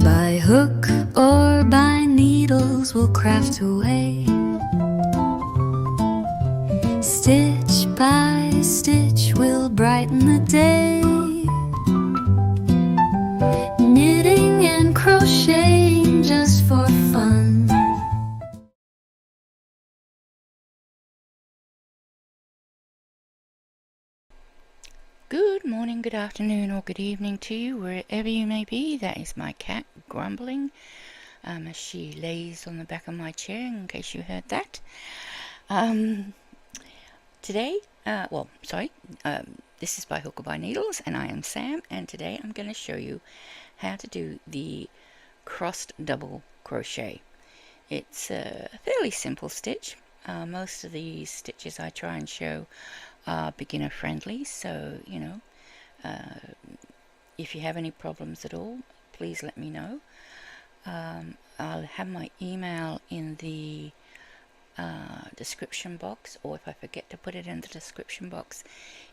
By hook or by needles we'll craft away, stitch by stitch we'll brighten the day, knitting and crocheting just for fun. Good morning, good afternoon, or good evening to you, wherever you may be. That is my cat grumbling as she lays on the back of my chair, in case you heard that. Today, this is by Hook or by Needles, and I am Sam, and today I'm going to show you how to do the crossed double crochet. It's a fairly simple stitch. Most of the stitches I try and show are beginner friendly, so if you have any problems at all, please let me know. I'll have my email in the description box, or if I forget to put it in the description box,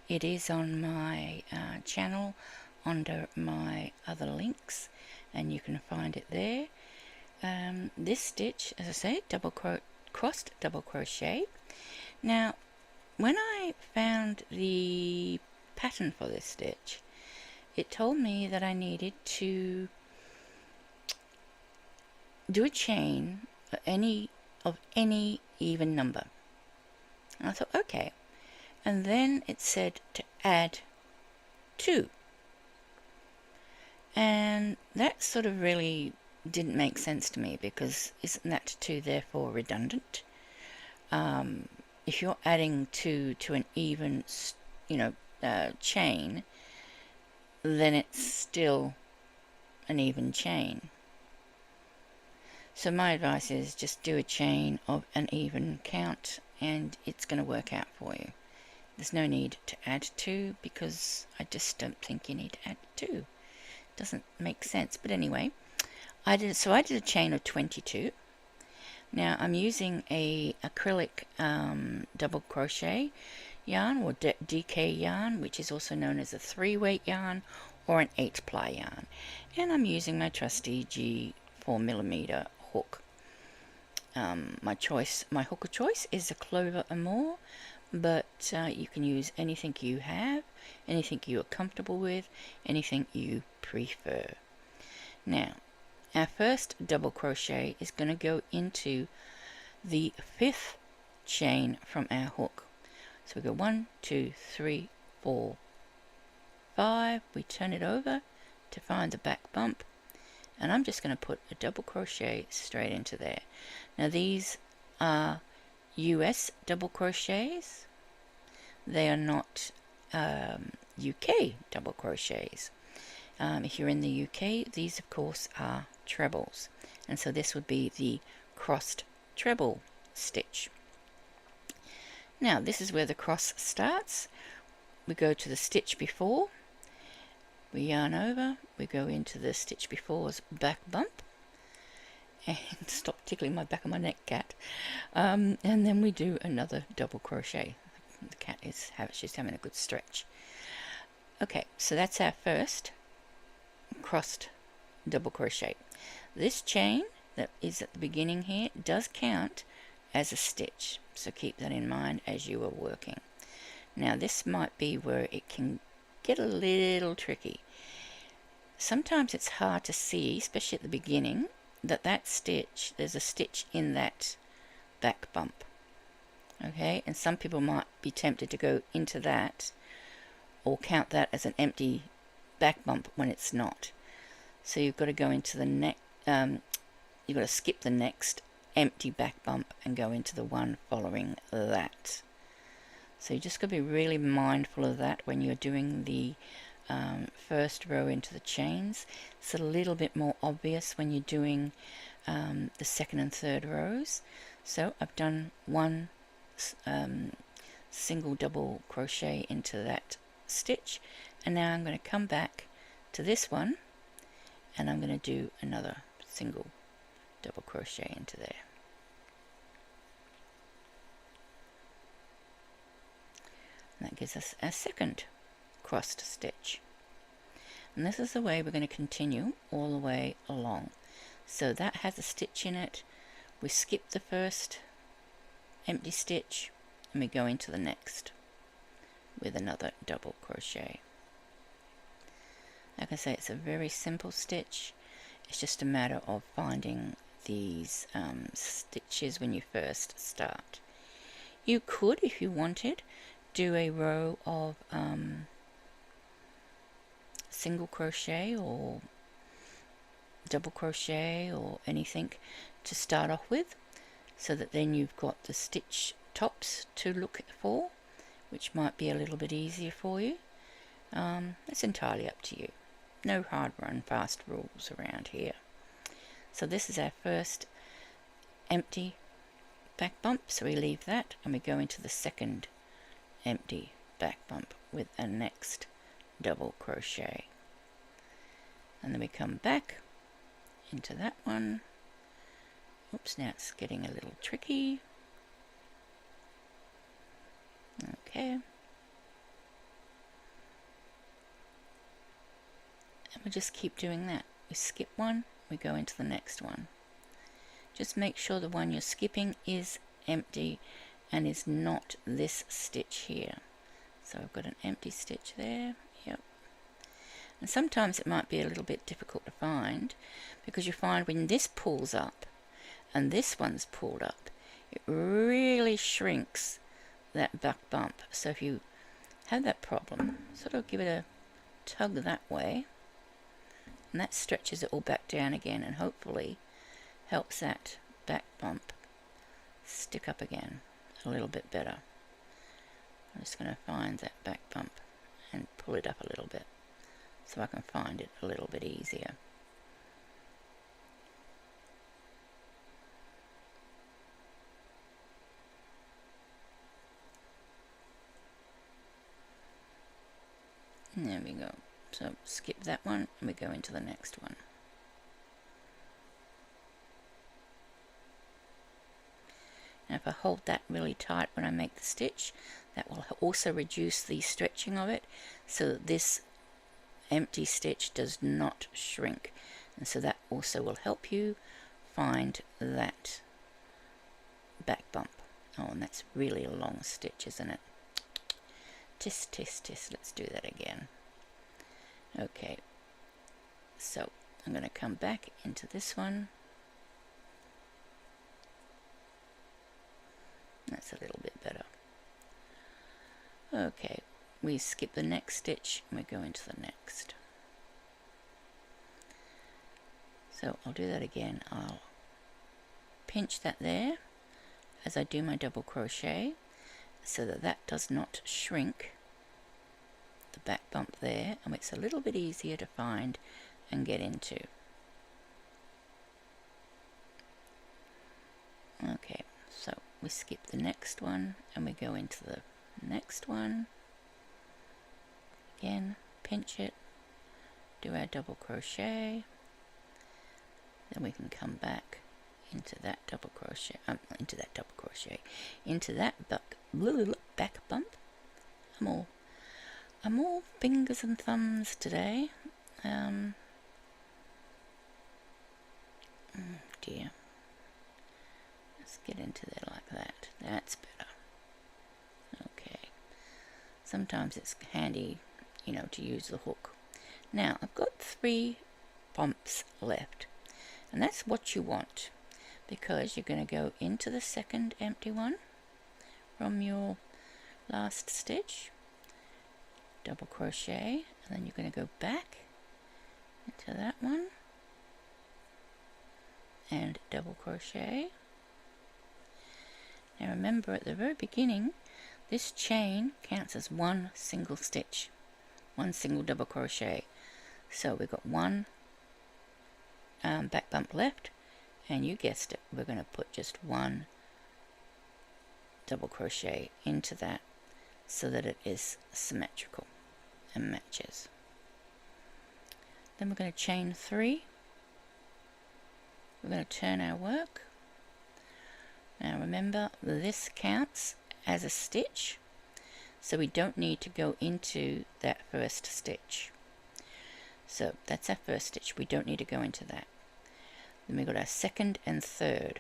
it is on my channel under my other links, and you can find it there. This stitch, as I say, crossed double crochet. Now, when I found the pattern for this stitch, it told me that I needed to do a chain of any even number. And I thought, okay. And then it said to add 2. And that sort of really didn't make sense to me, because isn't that 2 therefore redundant? If you're adding 2 to an even, chain, then it's still an even chain. So my advice is just do a chain of an even count, and it's going to work out for you. There's no need to add 2, because I just don't think you need to add 2. Doesn't make sense. But anyway, I did a chain of 22. Now I'm using a acrylic double crochet yarn, or DK yarn, which is also known as a 3-weight yarn or an 8-ply yarn, and I'm using my trusty G4mm hook. My hook of choice is a Clover Amour, but you can use anything you have, anything you are comfortable with, anything you prefer. Now, our first double crochet is going to go into the 5th chain from our hook. So we go 1, 2, 3, 4, 5. We turn it over to find the back bump, and I'm just going to put a double crochet straight into there. Now these are US double crochets. They are not UK double crochets. If you're in the UK, these of course are trebles, and so this would be the crossed treble stitch. Now this is where the cross starts. We go to the stitch before, we yarn over, we go into the stitch before's back bump, and stop tickling my back of my neck, cat, and then we do another double crochet. The cat she's having a good stretch. Okay, so that's our first crossed double crochet. This chain that is at the beginning here does count as a stitch, so keep that in mind as you are working. Now this might be where it can get a little tricky. Sometimes it's hard to see, especially at the beginning, that stitch, there's a stitch in that back bump. Okay, and some people might be tempted to go into that or count that as an empty back bump when it's not. So you've got to go into the next, you've got to skip the next empty back bump and go into the one following that. So you just got to be really mindful of that when you're doing the first row into the chains. It's a little bit more obvious when you're doing the second and third rows. So I've done one single double crochet into that stitch, and now I'm going to come back to this one, and I'm going to do another single double crochet into there. And that gives us a second crossed stitch. And this is the way we're going to continue all the way along. So that has a stitch in it. We skip the first empty stitch and we go into the next with another double crochet. Like I say, it's a very simple stitch. It's just a matter of finding these stitches when you first start. You could, if you wanted, do a row of single crochet or double crochet or anything to start off with, so that then you've got the stitch tops to look for, which might be a little bit easier for you. It's entirely up to you. No hard run fast rules around here. So this is our first empty back bump, so we leave that and we go into the second empty back bump with a next double crochet, and then we come back into that one. Oops, now it's getting a little tricky. Okay, and we just keep doing that. We skip one, we go into the next one. Just make sure the one you're skipping is empty and is not this stitch here. So I've got an empty stitch there. Yep. And sometimes it might be a little bit difficult to find, because you find when this pulls up and this one's pulled up, it really shrinks that back bump. So if you have that problem, sort of give it a tug that way, and that stretches it all back down again, and hopefully helps that back bump stick up again a little bit better. I'm just going to find that back bump and pull it up a little bit so I can find it a little bit easier. And there we go. So skip that one and we go into the next one. Now if I hold that really tight when I make the stitch, that will also reduce the stretching of it, so that this empty stitch does not shrink. And so that also will help you find that back bump. Oh, and that's really a long stitch, isn't it? Tisk, tisk, tisk. Let's do that again. Okay, so I'm going to come back into this one. That's a little bit better. Okay, we skip the next stitch and we go into the next. So I'll do that again. I'll pinch that there as I do my double crochet, so that that does not shrink the back bump there, and it's a little bit easier to find and get into. Okay, so we skip the next one and we go into the next one. Again, pinch it, do our double crochet, then we can come back into that double crochet, into that back bump. I'm all fingers and thumbs today. Oh dear. Let's get into there like that. That's better. Okay. Sometimes it's handy, you know, to use the hook. Now, I've got 3 bumps left, and that's what you want, because you're going to go into the second empty one from your last stitch, double crochet, and then you're going to go back into that one and double crochet. Now remember, at the very beginning, this chain counts as one single stitch, one single double crochet. So we've got one back bump left, and you guessed it, we're going to put just one double crochet into that so that it is symmetrical and matches. Then we're going to chain 3. We're going to turn our work. Now remember, this counts as a stitch, so we don't need to go into that first stitch. So that's our first stitch. We don't need to go into that. Then we've got our second and third.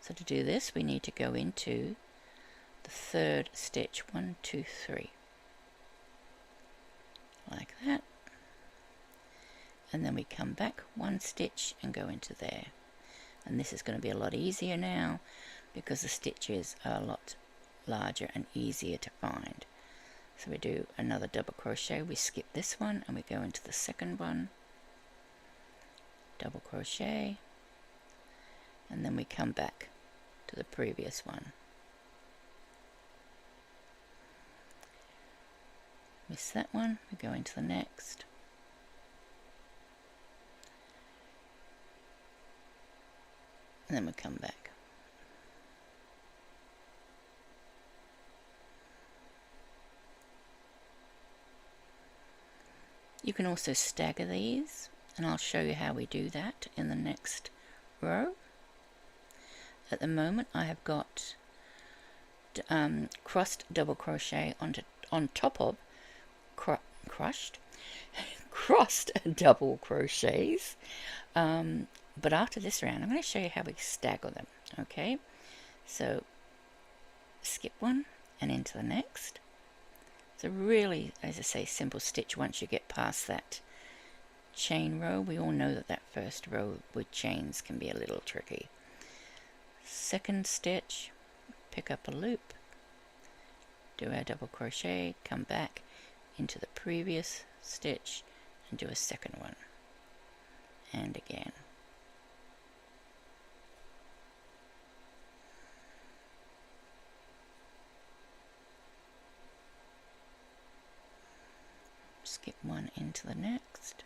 So to do this, we need to go into the third stitch. 1, 2, 3. Like that. And then we come back one stitch and go into there. And this is going to be a lot easier now because the stitches are a lot larger and easier to find. So we do another double crochet, we skip this one and we go into the second one, double crochet, and then we come back to the previous one. Miss that one, we go into the next. And then we come back. You can also stagger these, and I'll show you how we do that in the next row. At the moment I have got crossed double crochet on top of crossed double crochets, but after this round I'm going to show you how we stagger them. Okay, so skip one and into the next. It's a really, as I say, simple stitch once you get past that chain row. We all know that that first row with chains can be a little tricky. Second stitch, pick up a loop, do our double crochet, come back into the previous stitch and do a second one, and again. Skip one into the next,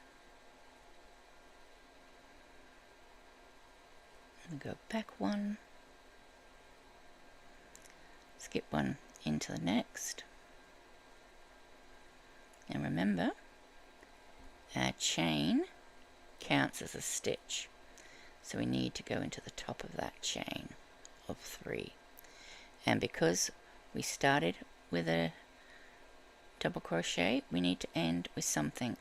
and go back one, skip one into the next, and remember our chain counts as a stitch, so we need to go into the top of that chain of 3, and because we started with a double crochet, we need to end with something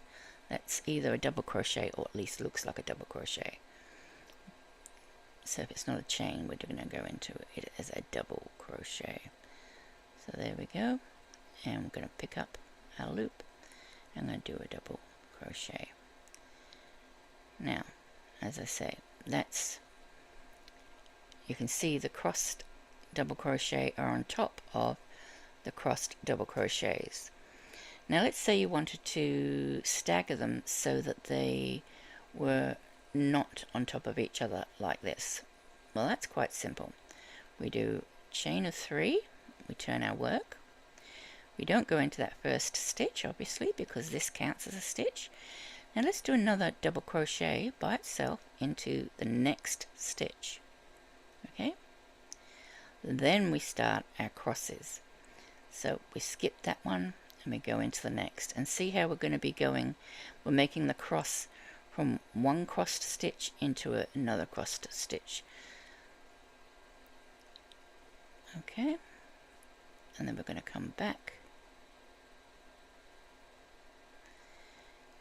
that's either a double crochet or at least looks like a double crochet. So if it's not a chain, we're going to go into it as a double crochet. So there we go, and we're going to pick up our loop. I'm going to do a double crochet. Now, as I say, that's, you can see the crossed double crochet are on top of the crossed double crochets. Now let's say you wanted to stagger them so that they were not on top of each other like this. Well, that's quite simple. We do chain of 3, we turn our work. We don't go into that first stitch, obviously, because this counts as a stitch. Now let's do another double crochet by itself into the next stitch. Okay? Then we start our crosses. So we skip that one and we go into the next, and see how we're going to be going. We're making the cross from one crossed stitch into another crossed stitch. Okay, and then we're going to come back,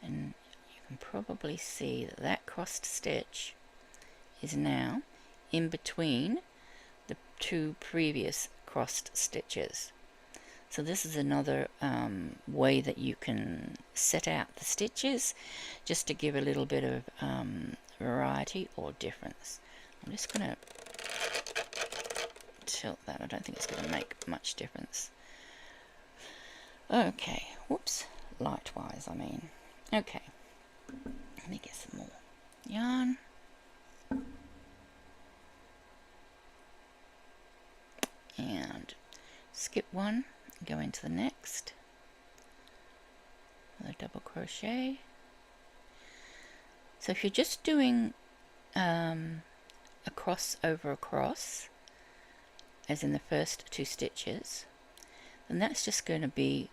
and you can probably see that that crossed stitch is now in between the 2 previous crossed stitches. So this is another way that you can set out the stitches, just to give a little bit of variety or difference. I'm just going to tilt that. I don't think it's going to make much difference. Okay, whoops, light-wise I mean. Okay, let me get some more yarn. And skip one, go into the next with a double crochet. So if you're just doing a cross over a cross, as in the first 2 stitches, then that's just going to be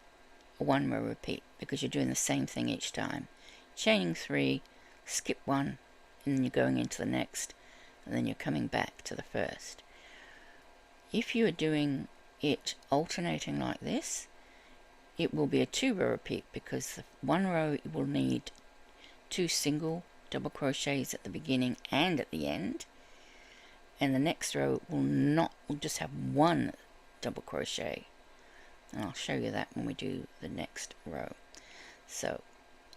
a 1 row repeat, because you're doing the same thing each time. Chaining 3, skip 1, and then you're going into the next, and then you're coming back to the first. If you are doing it alternating like this, it will be a 2-row repeat, because the one row will need 2 single double crochets at the beginning and at the end, and the next row will just have 1 double crochet, and I'll show you that when we do the next row. So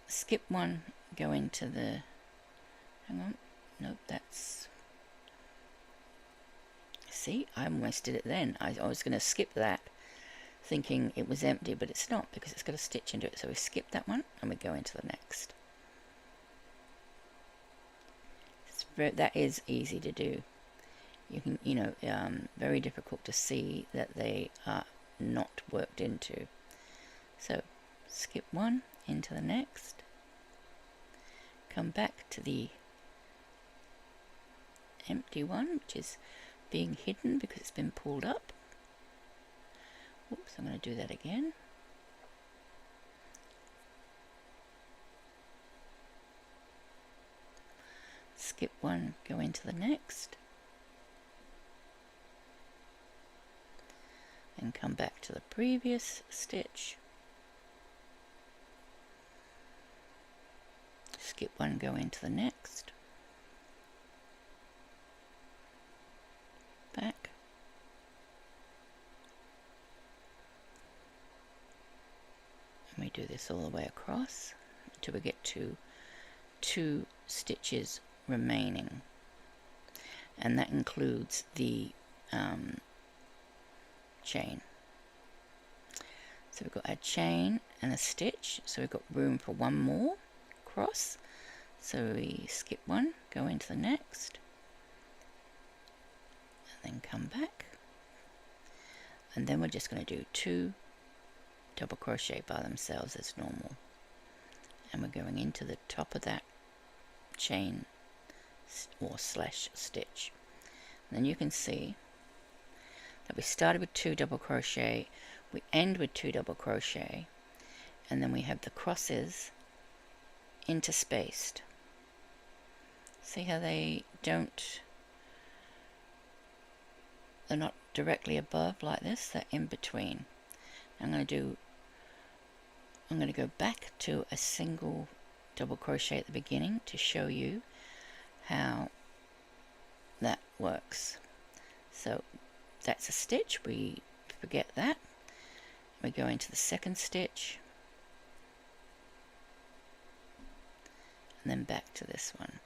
skip 1, go into the, hang on, nope, that's, see, I almost did it then. I was going to skip that thinking it was empty, but it's not, because it's got a stitch into it. So we skip that one and we go into the next. That is easy to do. You can, very difficult to see that they are not worked into. So skip 1 into the next, come back to the empty one, which is being hidden because it's been pulled up. Oops, I'm going to do that again. Skip 1, go into the next, and come back to the previous stitch. Skip 1, go into the next, back, and we do this all the way across until we get to 2 stitches remaining, and that includes the chain. So we've got a chain and a stitch, so we've got room for 1 more cross. So we skip 1, go into the next, and then come back, and then we're just going to do 2 double crochet by themselves as normal, and we're going into the top of that chain or slash stitch. And then you can see that we started with 2 double crochet, we end with 2 double crochet, and then we have the crosses interspaced. See how they're not directly above like this, they're in between. I'm going to go back to a single double crochet at the beginning to show you how that works. So that's a stitch, we forget that. We go into the second stitch, and then back to this one.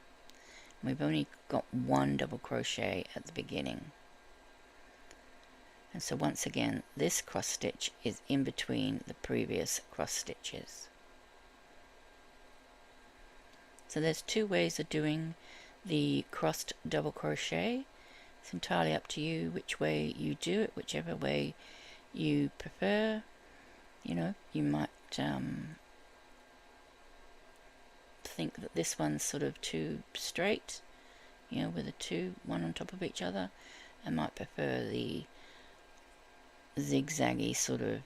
We've only got 1 double crochet at the beginning. And so once again, this cross stitch is in between the previous cross stitches. So there's 2 ways of doing the crossed double crochet. It's entirely up to you which way you do it, whichever way you prefer. You might think that this one's sort of too straight, with the 2, one on top of each other. I might prefer the zigzaggy sort of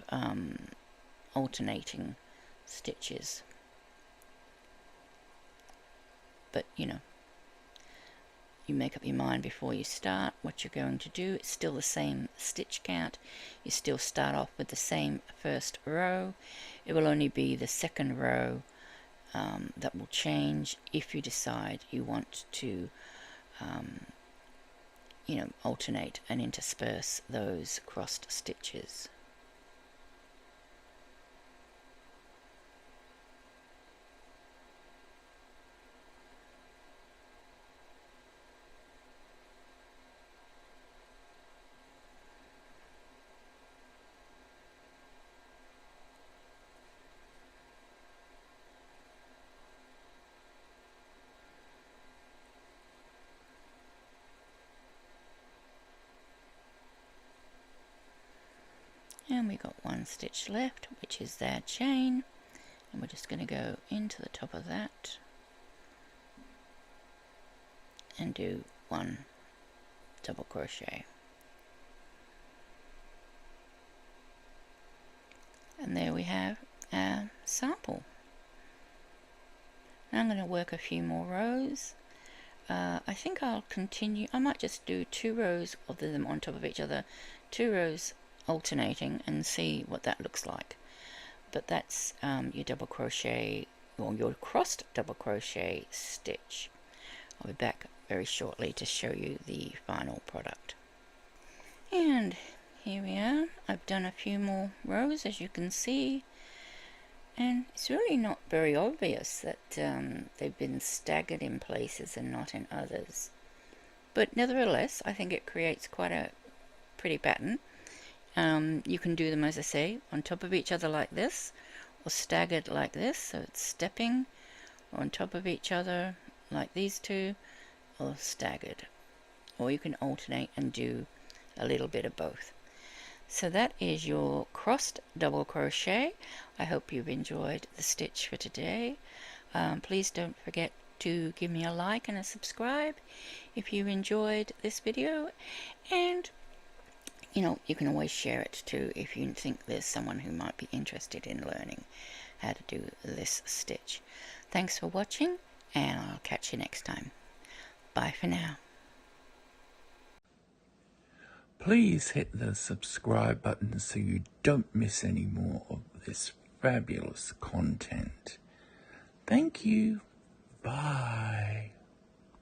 alternating stitches. But you make up your mind before you start what you're going to do. It's still the same stitch count. You still start off with the same first row. It will only be the second row that will change if you decide you want to alternate and intersperse those crossed stitches. And we got 1 stitch left, which is that chain, and we're just going to go into the top of that and do 1 double crochet. And there we have our sample. Now I'm going to work a few more rows. I think I'll continue. I might just do 2 rows of them on top of each other, 2 rows alternating, and see what that looks like. but that's your double crochet or your crossed double crochet stitch. I'll be back very shortly to show you the final product. And here we are. I've done a few more rows, as you can see, and it's really not very obvious that they've been staggered in places and not in others, but nevertheless I think it creates quite a pretty pattern. You can do them, as I say, on top of each other like this, or staggered like this, so it's stepping, or on top of each other like these two, or staggered, or you can alternate and do a little bit of both. So that is your crossed double crochet. I hope you've enjoyed the stitch for today. Please don't forget to give me a like and a subscribe if you enjoyed this video, and you can always share it too if you think there's someone who might be interested in learning how to do this stitch. Thanks for watching, and I'll catch you next time. Bye for now. Please hit the subscribe button so you don't miss any more of this fabulous content. Thank you. Bye.